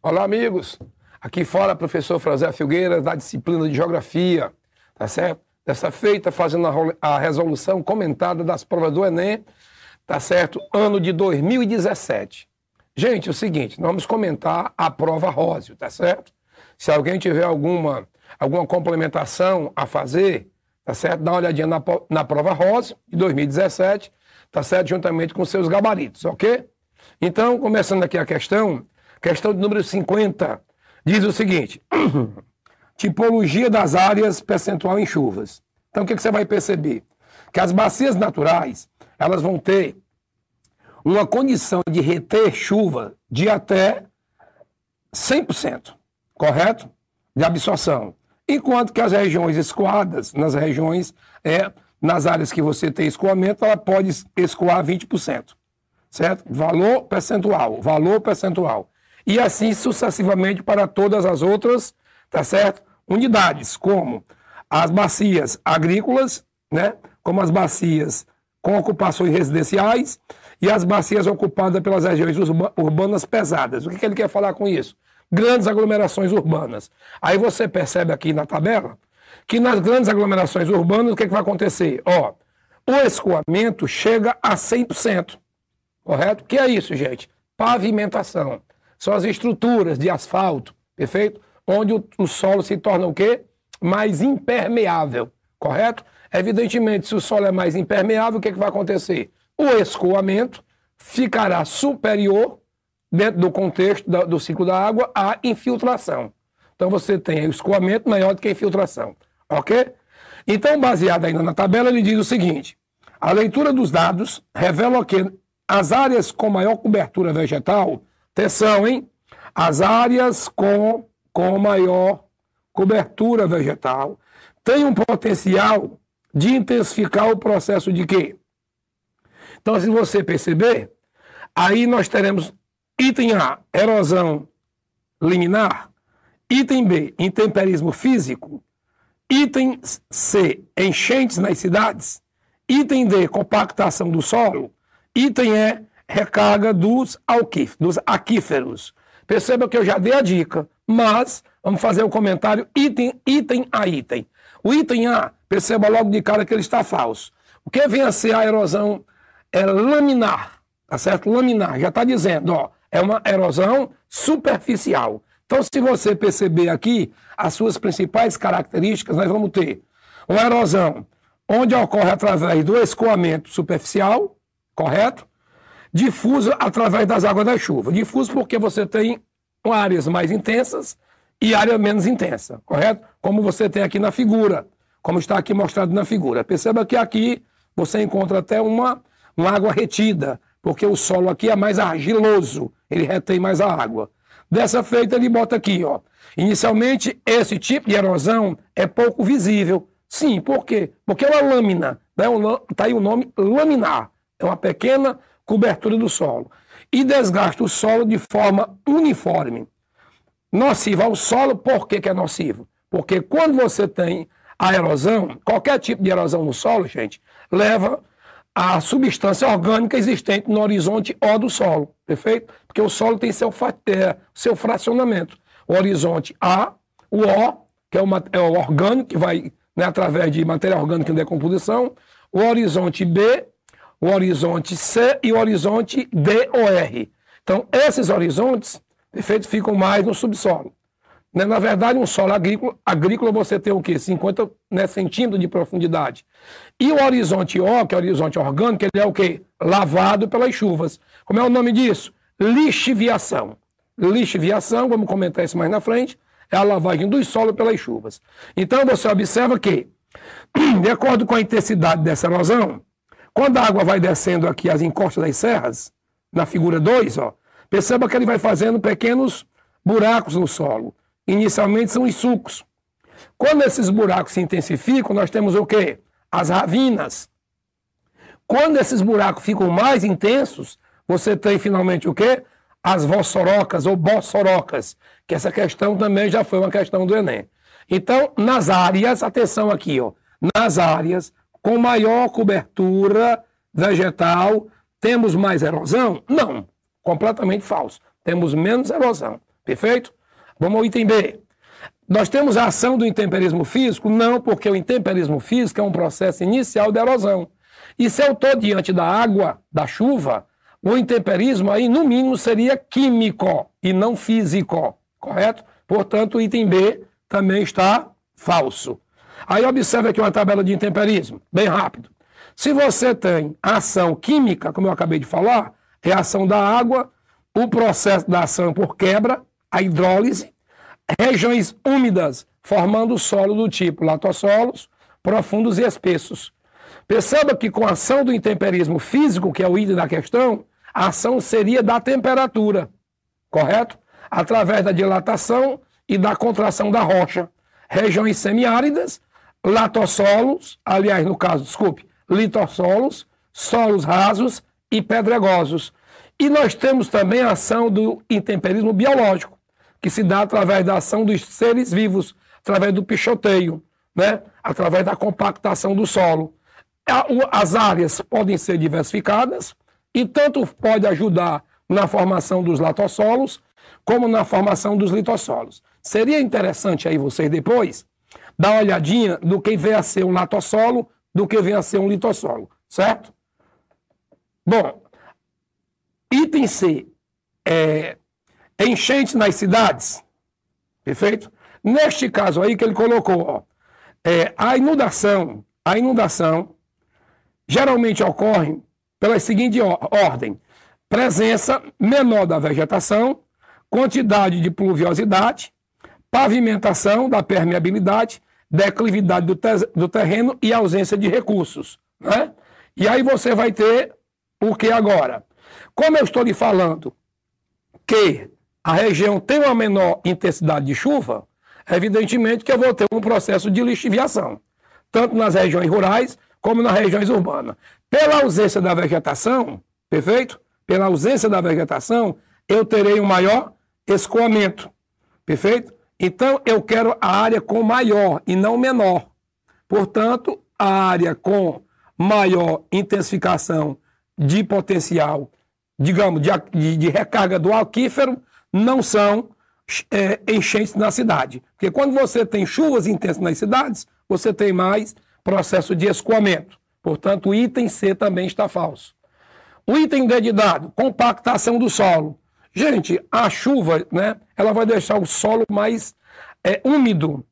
Olá, amigos. Aqui fora, professor Frazé Filgueiras, da disciplina de Geografia, tá certo? Dessa feita, fazendo a resolução comentada das provas do Enem, tá certo? Ano de 2017. Gente, é o seguinte, nós vamos comentar a prova Rósio, tá certo? Se alguém tiver alguma complementação a fazer, tá certo? Dá uma olhadinha na prova Rósio de 2017, tá certo? Juntamente com seus gabaritos, ok? Então, começando aqui a questão de número 50, diz o seguinte: tipologia das áreas percentual em chuvas. Então, o que você vai perceber? Que as bacias naturais, elas vão ter uma condição de reter chuva de até 100%, correto? De absorção. Enquanto que as regiões escoadas, nas áreas que você tem escoamento, ela pode escoar 20%, certo? Valor percentual. E assim sucessivamente para todas as outras, tá certo? Unidades, como as bacias agrícolas, né? Como as bacias com ocupações residenciais e as bacias ocupadas pelas regiões urbanas pesadas. O que ele quer falar com isso? Grandes aglomerações urbanas. Aí você percebe aqui na tabela que nas grandes aglomerações urbanas, o que vai acontecer? Ó, o escoamento chega a 100%, correto? O que é isso, gente? Pavimentação. São as estruturas de asfalto, perfeito? Onde o solo se torna o quê? Mais impermeável, correto? Evidentemente, se o solo é mais impermeável, o que vai acontecer? O escoamento ficará superior, dentro do contexto do ciclo da água, à infiltração. Então você tem aí o escoamento maior do que a infiltração, ok? Então, baseado ainda na tabela, ele diz o seguinte: a leitura dos dados revela que as áreas com maior cobertura vegetal, atenção, hein? As áreas com maior cobertura vegetal têm um potencial de intensificar o processo de quê? Então, se você perceber, aí nós teremos item A, erosão liminar, item B, intemperismo físico, item C, enchentes nas cidades, item D, compactação do solo, item E, recarga dos aquíferos. Perceba que eu já dei a dica, mas vamos fazer o comentário item a item. O item A, perceba logo de cara que ele está falso. O que vem a ser a erosão laminar, tá certo? Laminar, já está dizendo, ó, é uma erosão superficial. Então, se você perceber aqui as suas principais características, nós vamos ter uma erosão onde ocorre através do escoamento superficial, correto? Difuso através das águas da chuva. Difuso porque você tem áreas mais intensas e área menos intensa, correto? Como você tem aqui na figura, como está aqui mostrado na figura. Perceba que aqui você encontra até uma água retida, porque o solo aqui é mais argiloso, ele retém mais a água. Dessa feita, ele bota aqui, ó. Inicialmente, esse tipo de erosão é pouco visível. Sim, por quê? Porque é uma lâmina, está aí o nome laminar. É uma pequena cobertura do solo. E desgasta o solo de forma uniforme. Nocivo ao solo, por que é nocivo? Porque quando você tem a erosão, qualquer tipo de erosão no solo, gente, leva a substância orgânica existente no horizonte O do solo, perfeito? Porque o solo tem seu fracionamento. O horizonte A, o O, que é o orgânico, que vai, né, através de matéria orgânica em decomposição, o horizonte B, o horizonte C e o horizonte D ou R. Então, esses horizontes, perfeito, ficam mais no subsolo. Na verdade, um solo agrícola você tem o quê? 50, né, centímetros de profundidade. E o horizonte O, que é o horizonte orgânico, ele é o quê? Lavado pelas chuvas. Como é o nome disso? Lixiviação. Lixiviação, vamos comentar isso mais na frente, é a lavagem do solo pelas chuvas. Então, você observa que, de acordo com a intensidade dessa erosão, quando a água vai descendo aqui as encostas das serras, na figura 2, ó, perceba que ele vai fazendo pequenos buracos no solo. Inicialmente são os sulcos. Quando esses buracos se intensificam, nós temos o quê? As ravinas. Quando esses buracos ficam mais intensos, você tem finalmente o quê? As vossorocas ou bossorocas, que essa questão também já foi uma questão do Enem. Então, nas áreas, atenção aqui, ó, nas áreas com maior cobertura vegetal, temos mais erosão? Não, completamente falso. Temos menos erosão. Perfeito? Vamos ao item B. Nós temos a ação do intemperismo físico? Não, porque o intemperismo físico é um processo inicial de erosão. E se eu estou diante da água, da chuva, o intemperismo aí, no mínimo, seria químico e não físico, correto? Portanto, o item B também está falso. Aí observe aqui uma tabela de intemperismo, bem rápido. Se você tem a ação química, como eu acabei de falar, é a ação da água, o processo da ação por quebra, a hidrólise, regiões úmidas, formando solo do tipo latossolos, profundos e espessos. Perceba que com a ação do intemperismo físico, que é o item da questão, a ação seria da temperatura, correto? Através da dilatação e da contração da rocha. Regiões semiáridas, latossolos, aliás, no caso, desculpe, litossolos, solos rasos e pedregosos. E nós temos também a ação do intemperismo biológico, que se dá através da ação dos seres vivos, através do pichoteio, né? Através da compactação do solo. As áreas podem ser diversificadas e tanto pode ajudar na formação dos latossolos como na formação dos litossolos. Seria interessante aí vocês depois dar uma olhadinha do que vem a ser um latossolo, do que vem a ser um litossolo, certo? Bom, item C, enchentes nas cidades, perfeito? Neste caso aí que ele colocou, ó, a inundação geralmente ocorre pela seguinte ordem: presença menor da vegetação, quantidade de pluviosidade, pavimentação da permeabilidade, declividade do terreno e ausência de recursos, né? E aí você vai ter o que agora? Como eu estou lhe falando que a região tem uma menor intensidade de chuva, evidentemente que eu vou ter um processo de lixiviação, tanto nas regiões rurais como nas regiões urbanas. Pela ausência da vegetação, perfeito? Pela ausência da vegetação, eu terei um maior escoamento, perfeito? Então, eu quero a área com maior e não menor. Portanto, a área com maior intensificação de potencial, digamos, de recarga do aquífero, não são enchentes na cidade. Porque quando você tem chuvas intensas nas cidades, você tem mais processo de escoamento. Portanto, o item C também está falso. O item D de dado, compactação do solo. Gente, a chuva, né, ela vai deixar o solo mais úmido.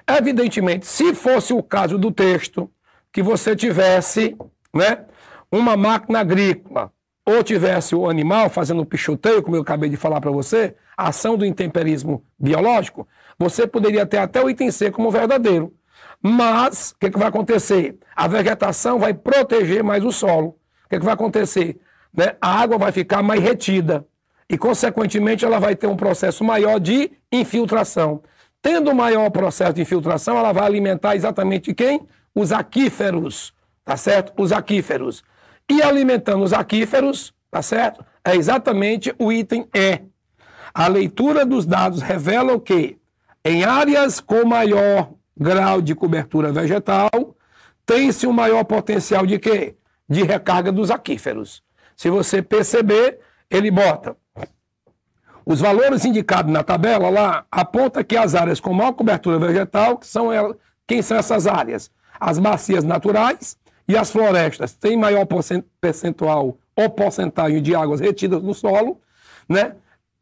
Evidentemente, se fosse o caso do texto, que você tivesse, né, uma máquina agrícola, ou tivesse o animal fazendo pichoteio, como eu acabei de falar para você, a ação do intemperismo biológico, você poderia ter até o item C como verdadeiro. Mas, o que vai acontecer? A vegetação vai proteger mais o solo. O que vai acontecer? Né? A água vai ficar mais retida e, consequentemente, ela vai ter um processo maior de infiltração. Tendo maior processo de infiltração, ela vai alimentar exatamente quem? Os aquíferos, tá certo? Os aquíferos. E alimentando os aquíferos, tá certo? É exatamente o item E. A leitura dos dados revela o quê? Em áreas com maior grau de cobertura vegetal, tem-se um maior potencial de quê? De recarga dos aquíferos. Se você perceber, ele bota os valores indicados na tabela lá, aponta que as áreas com maior cobertura vegetal, quem são essas áreas? As bacias naturais e as florestas têm maior percentual ou porcentagem de águas retidas no solo, né?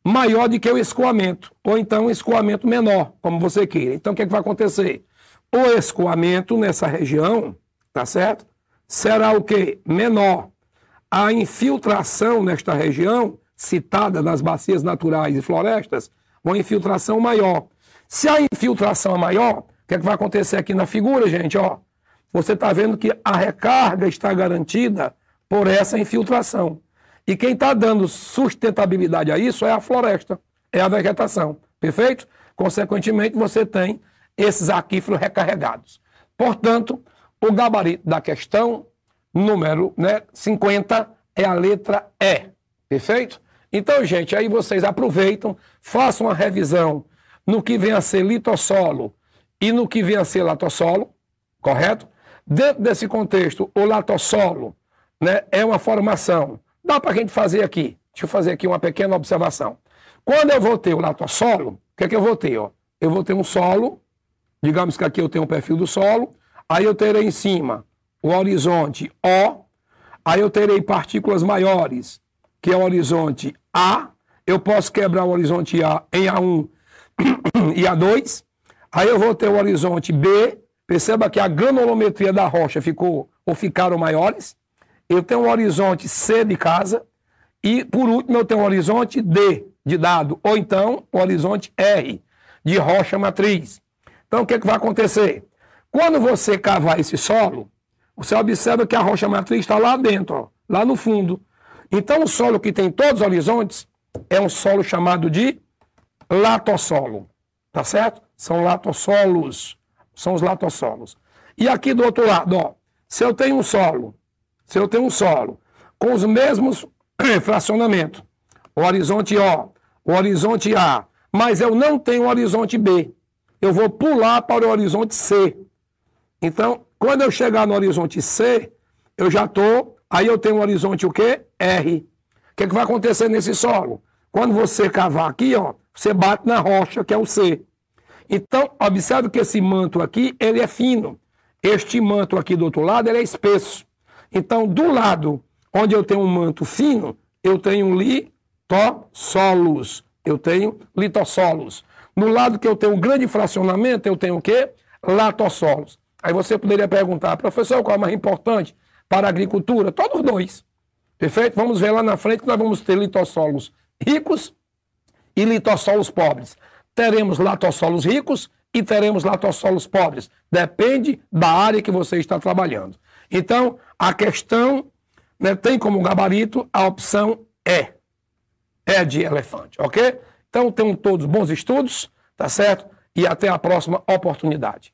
Maior do que o escoamento, ou então um escoamento menor, como você queira. Então, o que vai acontecer? O escoamento nessa região, tá certo? Será o quê? Menor. A infiltração nesta região, citada nas bacias naturais e florestas, uma infiltração maior. Se a infiltração é maior, o que vai acontecer aqui na figura, gente? Ó, você está vendo que a recarga está garantida por essa infiltração. E quem está dando sustentabilidade a isso é a floresta, é a vegetação, perfeito? Consequentemente, você tem esses aquíferos recarregados. Portanto, o gabarito da questão número 50 é a letra E, perfeito? Então, gente, aí vocês aproveitam, façam uma revisão no que vem a ser litossolo e no que vem a ser latossolo, correto? Dentro desse contexto, o latossolo, né, é uma formação. Dá para a gente fazer aqui, deixa eu fazer aqui uma pequena observação. Quando eu vou ter o latossolo, o que é que eu vou ter? Ó? Eu vou ter um solo, digamos que aqui eu tenho um perfil do solo, aí eu terei em cima o horizonte O, aí eu terei partículas maiores, que é o horizonte A, eu posso quebrar o horizonte A em A1 e A2, aí eu vou ter o horizonte B, perceba que a granulometria da rocha ficou ou ficaram maiores, eu tenho um horizonte C de casa, e por último eu tenho um horizonte D de dado, ou então o horizonte R de rocha matriz. Então o que é que vai acontecer? Quando você cavar esse solo, você observa que a rocha matriz está lá dentro, ó, lá no fundo. Então o solo que tem todos os horizontes é um solo chamado de latossolo, tá certo? São latossolos, são os latossolos. E aqui do outro lado, ó, se eu tenho um solo com os mesmos fracionamentos, o horizonte O, o horizonte A, mas eu não tenho o horizonte B, eu vou pular para o horizonte C. Então, quando eu chegar no horizonte C, eu já estou, aí eu tenho um horizonte o quê? R. O que é que vai acontecer nesse solo? Quando você cavar aqui, ó, você bate na rocha, que é o C. Então, observe que esse manto aqui, ele é fino. Este manto aqui do outro lado, ele é espesso. Então, do lado onde eu tenho um manto fino, eu tenho litossolos. Eu tenho litossolos. No lado que eu tenho um grande fracionamento, eu tenho o quê? Latossolos. Aí você poderia perguntar, professor, qual é mais importante para a agricultura? Todos os dois. Perfeito? Vamos ver lá na frente que nós vamos ter litossolos ricos e litossolos pobres. Teremos latossolos ricos e teremos latossolos pobres. Depende da área que você está trabalhando. Então, a questão, né, tem como gabarito a opção E. É de elefante, ok? Então, tenham todos bons estudos, tá certo? E até a próxima oportunidade.